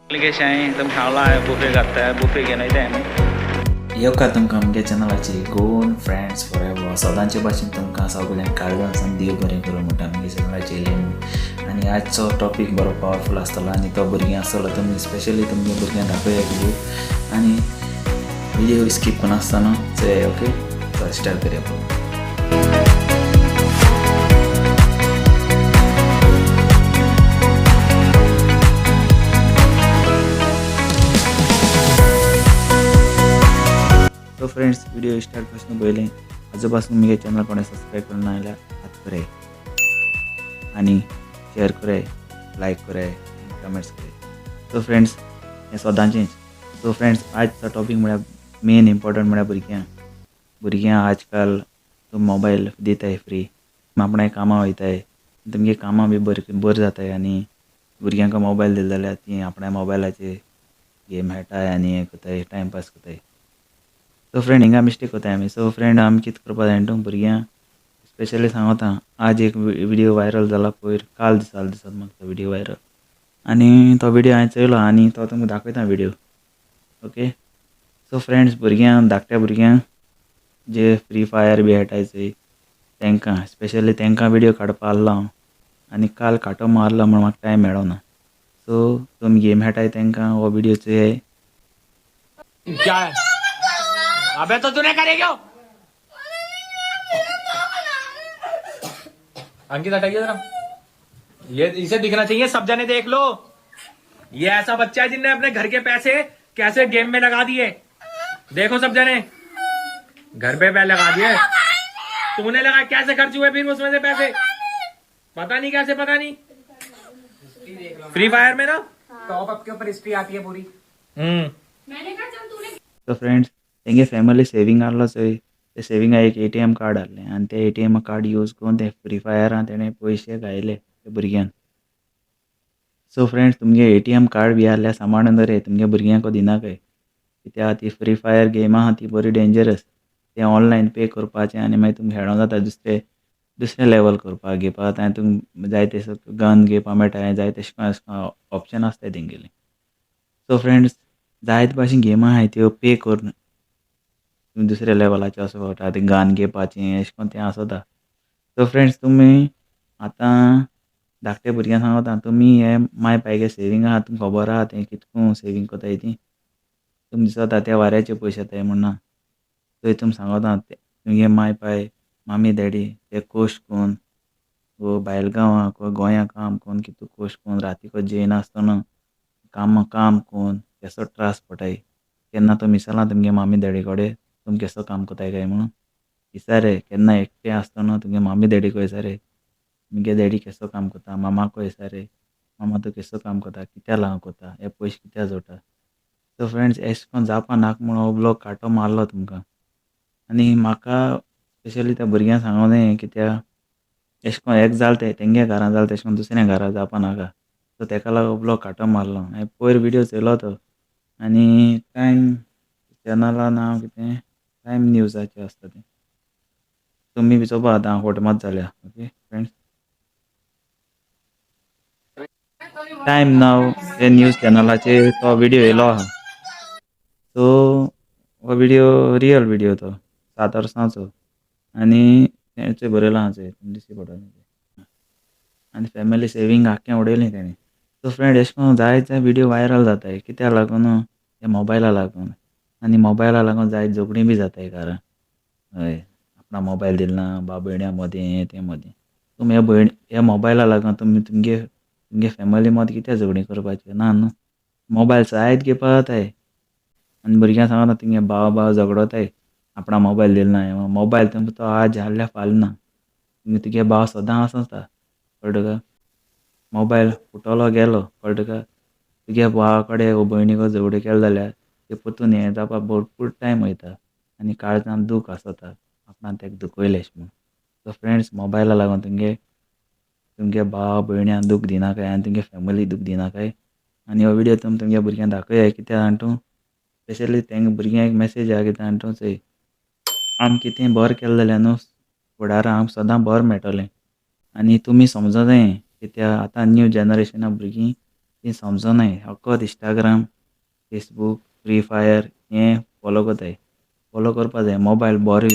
एकदम खावला आहे बुफे घालताय बुफे घेऊन येते येवकार तुमकां आमगे चॅनलाची गोवन फ्रेंड्स फॉर एवर सदांचे भाशेन तुमकां सगळ्यांक काळजान देव बरें करूं म्हणटा आमगे चॅनलाचे येयले आनी आजचो टॉपीक बरो पावरफूल आसतलो आनी तो भुरग्यां आसतलो तुमी स्पेशली तुमगे भुरग्यांक दाखोवया व्हिडिओ आनी व्हिडिओ स्कीप करनासतना चोया ओके स्टार्ट करया पळोवप. तो फ्रेंड्स व्हिडिओ स्टार्ट पासून पयलें आजूपासून मुगे चॅनल कोणें सबस्क्राईब करना जाल्यार आतां कराय आनी शेअर कराय लायक कराय कमेंट्स कराय. सो फ्रेंड्स हें सदांचेंच. सो फ्रेंड्स आजचो टॉपीक म्हळ्यार मेन इम्पॉर्टंट म्हळ्यार भुरग्यां आजकाल तो मोबायल दिताय फ्री आपणाय कामां वयताय तुमगे कामां बी बर जाताय आनी भुरग्यांक मोबायल दिले जाल्यार तीं आपणाय मोबायलाचेर गेम खेळटाय आनी हें कोताय टायमपास कोताय. सो फ्रेंड हिंगा मिस्टेक कोताय आमी. सो फ्रेंड आमी कितें करपा जाय न्हू भुरग्यांक स्पेशली सांगता आज एक व्हिडिओ वायरल जाला पयर काल दिसत म्हाका तो व्हिडिओ वायरल आनी तो व्हिडिओ हांवें चोयलो आनी तो तुमकां दाखयता व्हिडिओ ओके. सो फ्रेंड्स भुरग्यांक धाकट्या भुरग्यांक जे फ्री फायर बी खेळटाय चोय तांकां स्पेशली तांकां व्हिडिओ काडपा आसलो हांव आनी काल कांटो मारलो म्हण म्हाका टायम मेळो ना. सो तुमी गेम खेळटाय तांकां हो व्हिडिओ चोयाय. क्या है? अबे तो तूने करे क्यों? अंकित हटाइए जरा, ये इसे दिखना चाहिए, सब जने देख लो. ये ऐसा बच्चा है जिसने अपने घर के पैसे कैसे गेम में लगा दिए. देखो सब जने घर पे लगा दिए. तूने लगा कैसे खर्च हुए फिर उसमें से पैसे पता नहीं कैसे, पता नहीं. फ्री फायर में ना टॉप अप के ऊपर हिस्ट्री आती है पूरी. सो फ्रेंड्स तेंगे फॅमिली सेविंग आहलो चोय ते सेविंगा एक ATM कार्ड आहलें आनी ते ATM कार्ड यूज करून ते फ्री फायरान तेणें पयशे घायले ते भुरग्यांक. सो फ्रेंड्स तुमगे ATM कार्ड बी आहल्यार सांबाळून दवराय तुमगे भुरग्यांक दिनाकाय कित्याक ती फ्री फायर गेम आहा ती बरी डेंजरस. ते ऑनलायन पे करपाचें आनी मागीर तुमकां खेळों जाता दुसरे लेवल करपाक घेवपाक आनी तुमकां जाय ते गन घेवपा मेळटा जाय तशें ऑप्शन आसताय तेंगेली. सो फ्रेंड्स जायते भाशेन गेमां आहाय त्यो पे करून तुमी दुसऱ्या लेवलाचेर वचपा ते गन घेवपाचें अशें करून तें आसता. सो फ्रेंड्स तुमी आतां धाकटे भुरग्यांक सांगता तुमी हे माय पायगे सेविंग आहा तुमकां खबर आहा तें कितको सेविंग कोताय ती तुमी दिसता त्या वाऱ्याचे पयशे येताय म्हण ना. थंय तुमी सांगता तुमगे माय पाय मामी डॅडी ते कोश्ट कोन्न वो भायल गांवांक वा गोंया काम कोन्न कितू कोश्ट कोन्न रातीको जेयनासतना काम कोन्न केसो त्रास पडटाय. केन्ना तो विचारला तुमगे मामी डॅडी कडेन तुमी केसो काम कोताय काय म्हणून विचाराय. केन्ना एकटे आसतना तुमगे मामी डॅडीक विचाराय तुमगे डॅडी केसो काम कोता. मामाको विचाराय मामा तूं केसो काम कोता कित्या लागून कोता हे पयशे कित्या जोडटा. सो फ्रेंड्स अशें करून जावपा नाका म्हणून हो ब्लॉग कांटो मारलो तुमकां आनी म्हाका स्पेशली त्या भुरग्यांक सांगूं जाय कित्याक अशें करून एक जालें तें तेंगे घरां जालें तशें करून दुसऱ्या घरां जावपा नाका. सो तेका लागून हो ब्लॉग कांटो मारलो. हांवें पयर व्हिडिओ चोयलो तो आनी टायम चॅनला नांव कितें टायम न्यूजाचें आसता तें तुमी बी चोवपा आतां हांव फोट मात जाल्या ओके फ्रेंड्स. टायम नाव हे न्यूज चॅनलाचेर तो व्हिडिओ येयलो आहा. सो हो व्हिडिओ रियल व्हिडिओ तो 7 वर्सांचो आनी तेचेर बरयलो आहा चोय तुमी दिश्टी पडटलें आनी फॅमिली सेविंग आख्खें उडयलें तेणें. सो फ्रेंड अशें करून जायते व्हिडिओ वायरल जाताय कित्याक लागून हे मोबायला लागून आनी मोबायला लागून जायत झगडीं बी जाताय घरां. हय आपणा मोबायल दिलना भाव भयण्या मदें हें तें मदें तुमी हे मोबायला लागून तुमगे फॅमिली मदें कित्याक झगडीं करपाचें ना न्हू. मोबायल जायत घेवपा जाताय आनी भुरग्यांक सांगता तुमगे भाव झगडोताय आपणा मोबायल दिलना हें मोबायल तुमकां तो आज हाडल्यार फाल्यां ना. तुगे भाव सदां आसता कळ्ळें तुका. मोबायल फुटलो गेलो कळ्ळें तुका. तुगे भावा कडेन वो भयणी कडेन झगडीं केले जाल्यार ते परतून हें जावपा भरपूर टायम वयता आनी काळजान दूख आसता आपणान तेका दुखयलें अशें म्हूण. सो फ्रेंड्स मोबायला लागून तुमगे भाव भयण्याक दूख दिनाकाय आनी तुमगे फॅमिलीक दूख दिनाकाय. आनी हो व्हिडिओ तुमगे भुरग्यांक दाखया कित्याक जाणा स्पेशली तेंगे भुरग्यांक एक मॅसेज आहा कितें जाणा चोय आमी कितें बरें केलें जाल्यार न्हू फुडाराक आमकां सदां बरें मेळटलें आनी तुमी समजूं जाय कित्याक आतां न्यू जनरेशना भुरगीं ती समजोनाय फकत इंस्टाग्राम फेसबूक फ्री फायर हें फॉलो कोताय फॉलो करपा जाय मोबायल बोर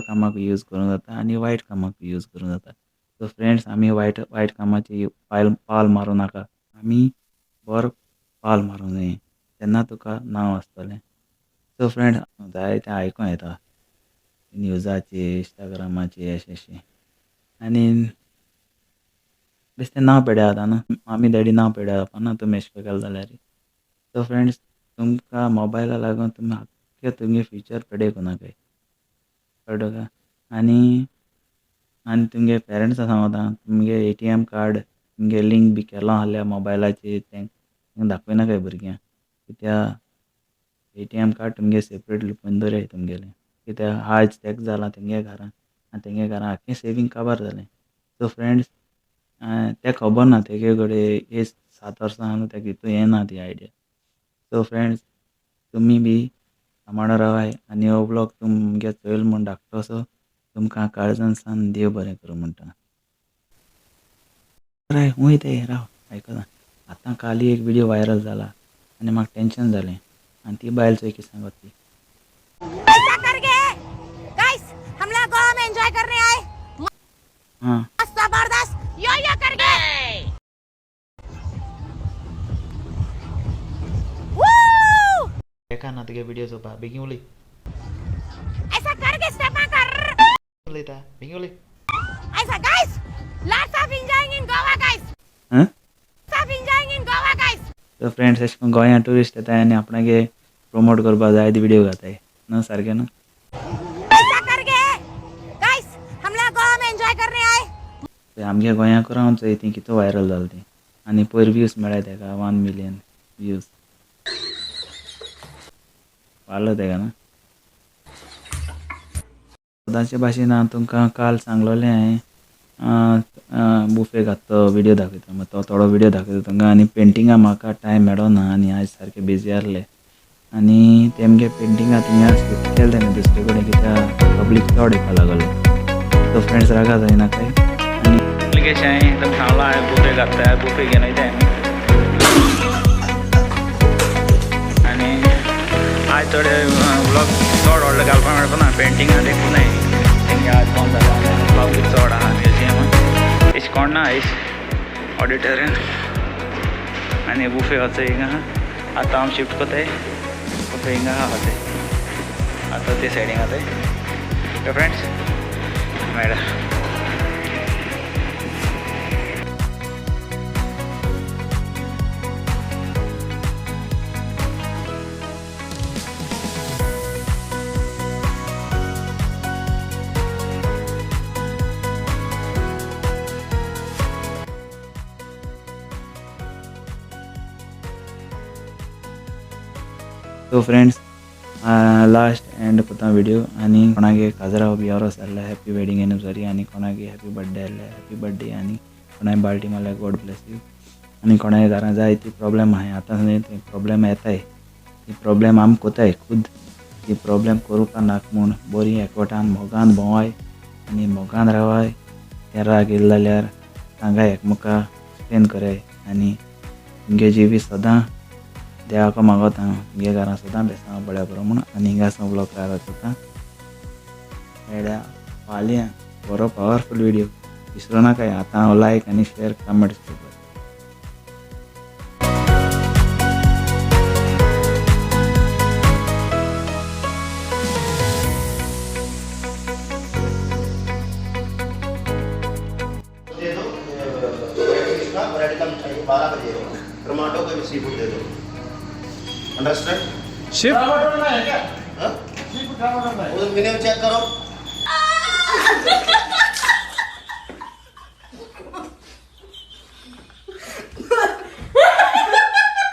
कामाक यूज करूं जाता आनी वायट कामाक यूज करूं जाता सो फ्रेंड्स आमी वायट कामाची पाल मारूं नाका आमी बोर पाल मारूं जाय तेन्ना तुका नांव आसतलें सो फ्रेंड्स जायतें आयकों येता न्यूजाचेर इंस्टाग्रामाचेर अशें आनी बेश्टें नांव पेड्या जाता न्हू मामी डॅडी नांव पेड्या जावपा ना तुमी एशें केलें जाल्यार सो फ्रेंड्स तुमकां मोबायला लागून तुमी आख्खे तुमगे फ्युचर पेड्या कोनाकाय कळ्ळो का आनी तुमगे पेरंट्सां सांगता तुमगे ATM कार्ड तुमगे लिंक बी केलो आहल्या मोबायलाचेर तेंकां दाखयनाकाय भुरग्यांक कित्या ATM कार्ड तुमगे सेपरेट लिपोवन दवराय तुमगेलें कित्या आज तेक जालां तेंगे घरान आनी तेंगे घरान आख्खें सेवींग काबार जालें सो फ्रेंड्स तें खबर ना तेगे कडेन एज 7 वर्सां न्हू तेका हितू येना ती आयडिया सो फ्रेंड्स तुमी बी सांबाळून रावाय आनी हो ब्लॉग तुमगे चोयल म्हूण धाकटो सो तुमकां काळजान सान देव बरें करूं म्हणटा राय हूंय ते राव आयकता आतां काली एक विडियो वायरल जाला आनी म्हाका टेंशन जालें आनी ती बायल चोय कितें सांगत ती ऐसा करके गाइस हम लोग गोवा में एंजॉय करने आए हां मस्त जबरदस्त यो करके वू एका ना तुगे विडियो चोवपा बेगीन उलय ऐसा करके स्टेप कर उलयता बेगीन उलय ऐसा guys lots of enjoying in Goa guys हां lots of enjoying in Goa guys so friends अशें करून गोंयांत ट्युरिस्ट येताय आनी आपणागे प्रमोट करपा जाय ती विडियो घाताय न्हू सारकें न्हू ऐसा करके गाइस हम लोग गोवा में एंजॉय करने आए ते आमगे गोंयांक रावन चोय ती कितें वायरल जालें ती आनी पयर व्यूज मेळ्ळे तेका 1 मिलियन व्यूज वाडलो तेका न्हू सदांचे भाशेन हांव तुमकां काल सांगलोलें हांवें बुफे घातलो विडियो दाखयता मागीर तो थोडो विडियो दाखयता तुमकां आनी पेंटिंगां म्हाका टायम मेळो ना आनी आयज सारकें बिजी आसलें आनी तेमगे पेंटिंगां थिंगा शिफ्ट केलें तेणें दुसरे कडेन कित्याक पब्लीक चड येवपा लागले सो फ्रेंड्स रागा जायनाकाय आनी एप्लिकेशन एकदम सांगलो हांवें बुफे घातला बुफे घेवन वयता आनी आयज थोडे ब्लॉग चड व्हडलो घालपाक मेळपा पेंटिंगां देखून नाय तेंगे आज बंद जाता ब्लॉग बी चड आहा म्युजियमान इश कोण ना इश ऑडिटोरियम आनी बुफे वचो हिंगा आहा आतां हांव शिफ्ट कोताय बुफे हिंगा आहा वचय आतां ते सायडीन आताय फ्रेंड्स मेळ्ळा सो फ्रेंड्स लास्ट एंड कोता विडियो आनी कोणागे काजराव बियारो जाल्ले हॅपी वेडिंग एनिवर्सरी आनी कोणागे हॅपी बर्थडे आसले हॅपी बर्थडे आनी कोणाय बाल्टी मारल्या गॉड ब्लेस यू आनी कोणाय घरान जाय ती प्रॉब्लेम आहाय आतां ती प्रॉब्लेम येताय ती प्रॉब्लेम आमी कोताय खुद ती प्रॉब्लेम करूंक नाक म्हूण बरी एकवटान मोगान भोंवाय आनी मोगान रावाय ते राग येयले जाल्यार सांगाय एकमुका एक्सप्लेन कराय आनी तुमगे जिवी सदां देवाको मागोता तुमगे घरान सदां बेसांव बऱ्या बरो म्हूण आनी हिंगासो ब्लॉग तयार करता मेळ्ळ्या फाल्यां बरो पावरफूल विडियो विसरूं नाकाय आतां हांव लायक आनी शेअर कमेंट्स करता दे दो फिश का वैरायटी कम चाहिए 12 का दे दो टमाटो का भी सी फूड दे दो अंडरस्टैंड शिफ्ट हाँ सी फूड टमाटो उधर मेन्यू चेक करो